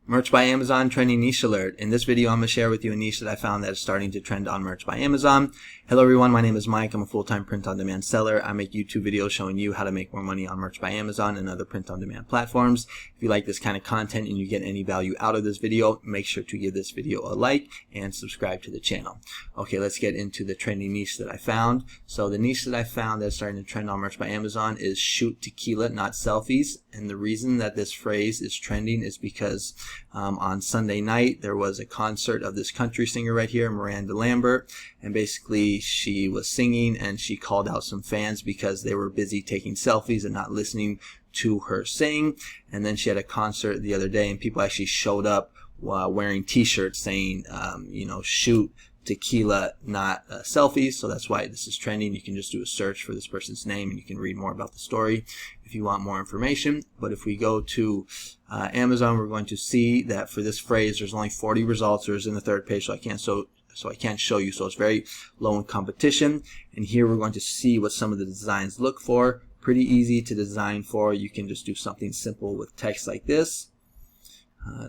Merch by Amazon trending niche alert. In this video, I'm going to share with you a niche that I found that is starting to trend on Merch by Amazon. Hello everyone, my name is Mike. I'm a full-time print-on-demand seller. I make YouTube videos showing you how to make more money on Merch by Amazon and other print-on-demand platforms. If you like this kind of content and you get any value out of this video, make sure to give this video a like and subscribe to the channel. Okay, let's get into the trending niche that I found. So the niche that I found that's starting to trend on Merch by Amazon is shoot tequila, not selfies. And the reason that this phrase is trending is because on Sunday night there was a concert of this country singer right here, Miranda Lambert, and basically she was singing and she called out some fans because they were busy taking selfies and not listening to her sing. And then she had a concert the other day and people actually showed up wearing t-shirts saying shoot tequila, not selfies. So that's why this is trending. You can just do a search for this person's name and you can read more about the story if you want more information. But if we go to Amazon, we're going to see that for this phrase there's only 40 results. There's in the third page, so I can't show you, so it's very low in competition. And here we're going to see what some of the designs look for. Pretty easy to design for. You can just do something simple with text like this.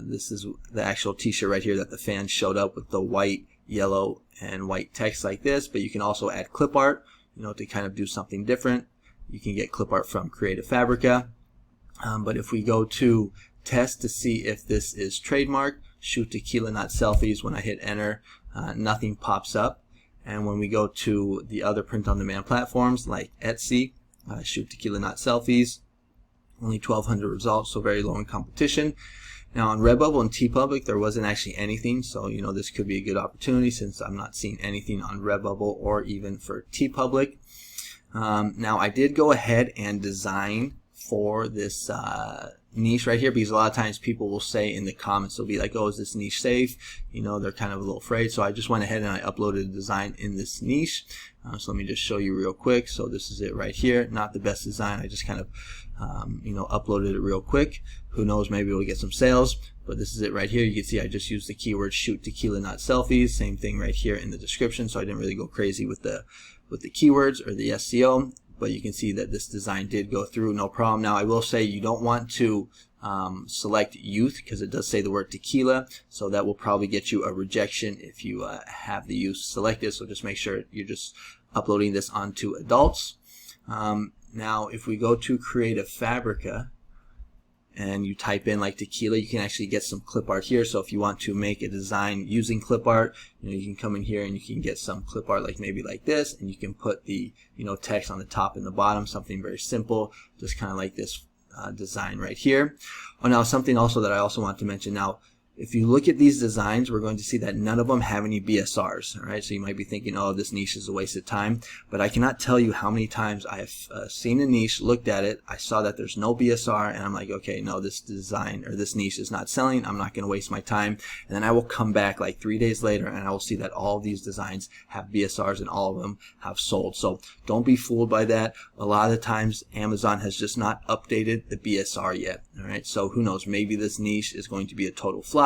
This is the actual t-shirt right here that the fans showed up with, the white, yellow, and white text like this. But you can also add clip art, to kind of do something different. You can get clip art from Creative Fabrica. But if we go to test to see if this is trademark, shoot tequila, not selfies, when I hit enter, nothing pops up. And when we go to the other print-on-demand platforms like Etsy, shoot tequila, not selfies, only 1,200 results, so very low in competition. Now on Redbubble and TeePublic there wasn't actually anything, so this could be a good opportunity since I'm not seeing anything on Redbubble or even for TeePublic. Now I did go ahead and design for this niche right here, because a lot of times people will say in the comments, they'll be like, oh, is this niche safe? They're kind of a little afraid. So I just went ahead and I uploaded a design in this niche. So let me just show you real quick. So this is it right here. Not the best design. I just kind of uploaded it real quick. Who knows, maybe we'll get some sales, but this is it right here. You can see I just used the keyword shoot tequila, not selfies. Same thing right here in the description. So I didn't really go crazy with the keywords or the SEO. But you can see that this design did go through, no problem. Now I will say you don't want to select youth because it does say the word tequila, so that will probably get you a rejection if you have the youth selected. So just make sure you're just uploading this onto adults. Now if we go to Creative Fabrica and you type in like tequila, you can actually get some clip art here. So if you want to make a design using clip art, you can come in here and you can get some clip art like maybe like this, and you can put the text on the top and the bottom, something very simple, just kind of like this design right here. Oh, now something also that I also want to mention. Now if you look at these designs, we're going to see that none of them have any BSRs. All right, so you might be thinking, oh, this niche is a waste of time, but I cannot tell you how many times I have seen a niche, looked at it, I saw that there's no BSR, and I'm like, okay, no, this design or this niche is not selling. I'm not going to waste my time. And then I will come back like 3 days later, and I will see that all of these designs have BSRs and all of them have sold. So don't be fooled by that. A lot of the times, Amazon has just not updated the BSR yet. All right, so who knows? Maybe this niche is going to be a total flop.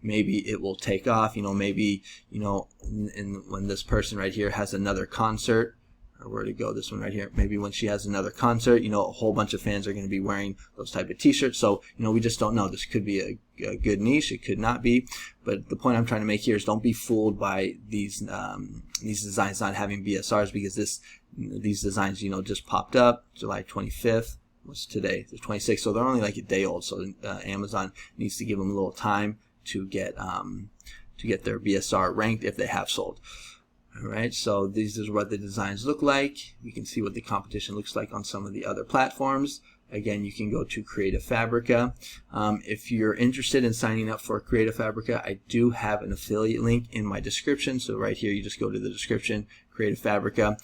Maybe it will take off, maybe, when this person right here has another concert, or where to go, this one right here, maybe when she has another concert, a whole bunch of fans are going to be wearing those type of t-shirts. So, we just don't know. This could be a good niche. It could not be. But the point I'm trying to make here is don't be fooled by these designs not having BSRs, because these designs, just popped up July 25th. What's today? The 26th. So they're only like a day old. So Amazon needs to give them a little time to get their BSR ranked if they have sold. All right. So these is what the designs look like. You can see what the competition looks like on some of the other platforms. Again, you can go to Creative Fabrica. If you're interested in signing up for Creative Fabrica, I do have an affiliate link in my description. So right here, you just go to the description, Creative Fabrica.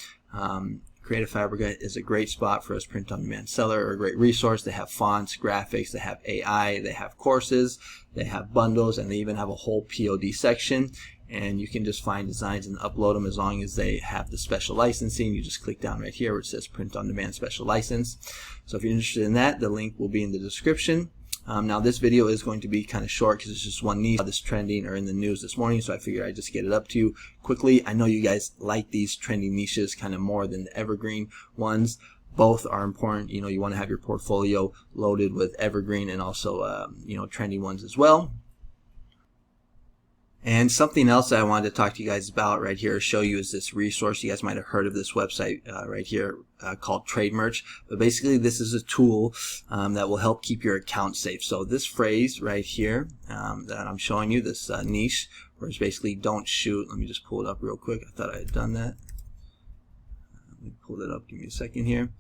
Creative Fabrica is a great spot for us print-on-demand seller, or a great resource. They have fonts, graphics, they have AI, they have courses, they have bundles, and they even have a whole POD section. And you can just find designs and upload them as long as they have the special licensing. You just click down right here where it says print-on-demand special license. So if you're interested in that, the link will be in the description. Now this video is going to be kind of short because it's just one niche. This trending or in the news this morning, so I figured I'd just get it up to you quickly. I know you guys like these trending niches kind of more than the evergreen ones. Both are important. You want to have your portfolio loaded with evergreen and also trendy ones as well. And something else that I wanted to talk to you guys about right here, show you, is this resource. You guys might have heard of this website right here called Trade Merch. But basically, this is a tool that will help keep your account safe. So this phrase right here that I'm showing you, this niche, where it's basically don't shoot. Let me just pull it up real quick. I thought I had done that. Let me pull it up. Give me a second here.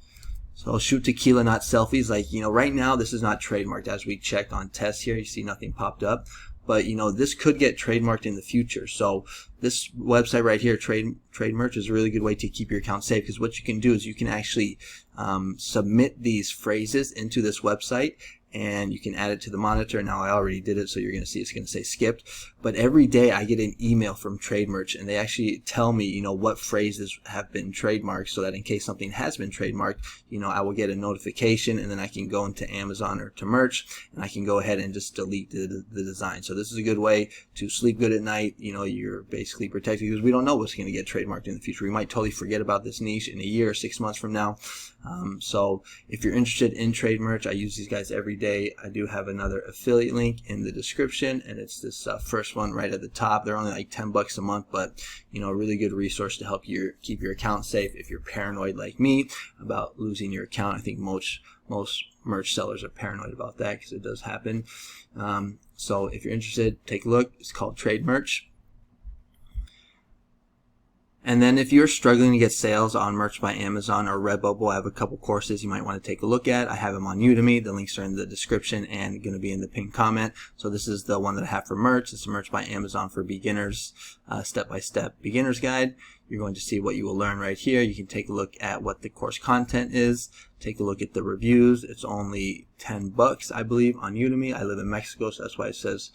So I'll shoot tequila, not selfies. Like, you know, right now this is not trademarked. As we checked on tests here, you see nothing popped up. But, you know, this could get trademarked in the future. So this website right here, Trade Merch, is a really good way to keep your account safe, because what you can do is you can actually submit these phrases into this website, and you can add it to the monitor. Now I already did it, so you're going to see it's going to say skipped. But every day I get an email from Trade Merch, and they actually tell me, you know, what phrases have been trademarked, so that in case something has been trademarked, you know, I will get a notification, and then I can go into Amazon or to Merch, and I can go ahead and just delete the design. So this is a good way to sleep good at night. You know, you're basically protected, because we don't know what's going to get trademarked in the future. We might totally forget about this niche in a year or 6 months from now. So if you're interested in Trade Merch, I use these guys every day. I do have another affiliate link in the description, and it's this first one right at the top. They're only like $10 a month, but, you know, a really good resource to help you keep your account safe if you're paranoid like me about losing your account. I think most merch sellers are paranoid about that, because it does happen. So if you're interested, take a look. It's called Trade Merch. And then if you're struggling to get sales on Merch by Amazon or Redbubble, I have a couple courses you might want to take a look at. I have them on Udemy. The links are in the description and going to be in the pinned comment. So this is the one that I have for Merch. It's a Merch by Amazon for beginners, step-by-step beginner's guide. You're going to see what you will learn right here. You can take a look at what the course content is. Take a look at the reviews. It's only $10, I believe, on Udemy. I live in Mexico, so that's why it says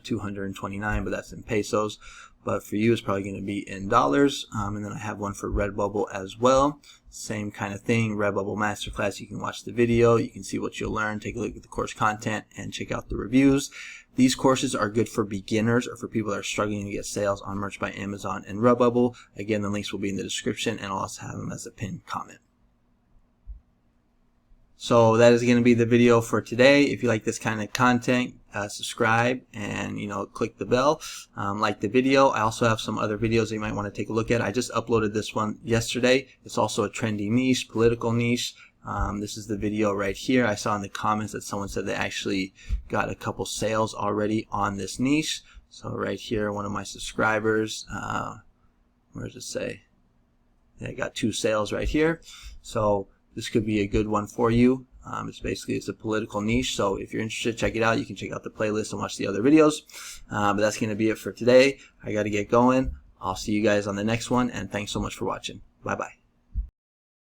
229, but that's in pesos. But for you, it's probably going to be in dollars. And then I have one for Redbubble as well. Same kind of thing, Redbubble Masterclass. You can watch the video. You can see what you'll learn. Take a look at the course content and check out the reviews. These courses are good for beginners or for people that are struggling to get sales on Merch by Amazon and Redbubble. Again, the links will be in the description, and I'll also have them as a pinned comment. So that is going to be the video for today. If you like this kind of content, subscribe and, you know, click the bell, like the video. I also have some other videos that you might want to take a look at. I just uploaded this one yesterday. It's also a trendy niche, political niche. This is the video right here. I saw in the comments that someone said they actually got a couple sales already on this niche. So right here, one of my subscribers, where does it say? Yeah, I got 2 sales right here. So this could be a good one for you. It's a political niche, so if you're interested, check it out. You can check out the playlist and watch the other videos. But that's going to be it for today. I got to get going. I'll see you guys on the next one, and thanks so much for watching. Bye-bye.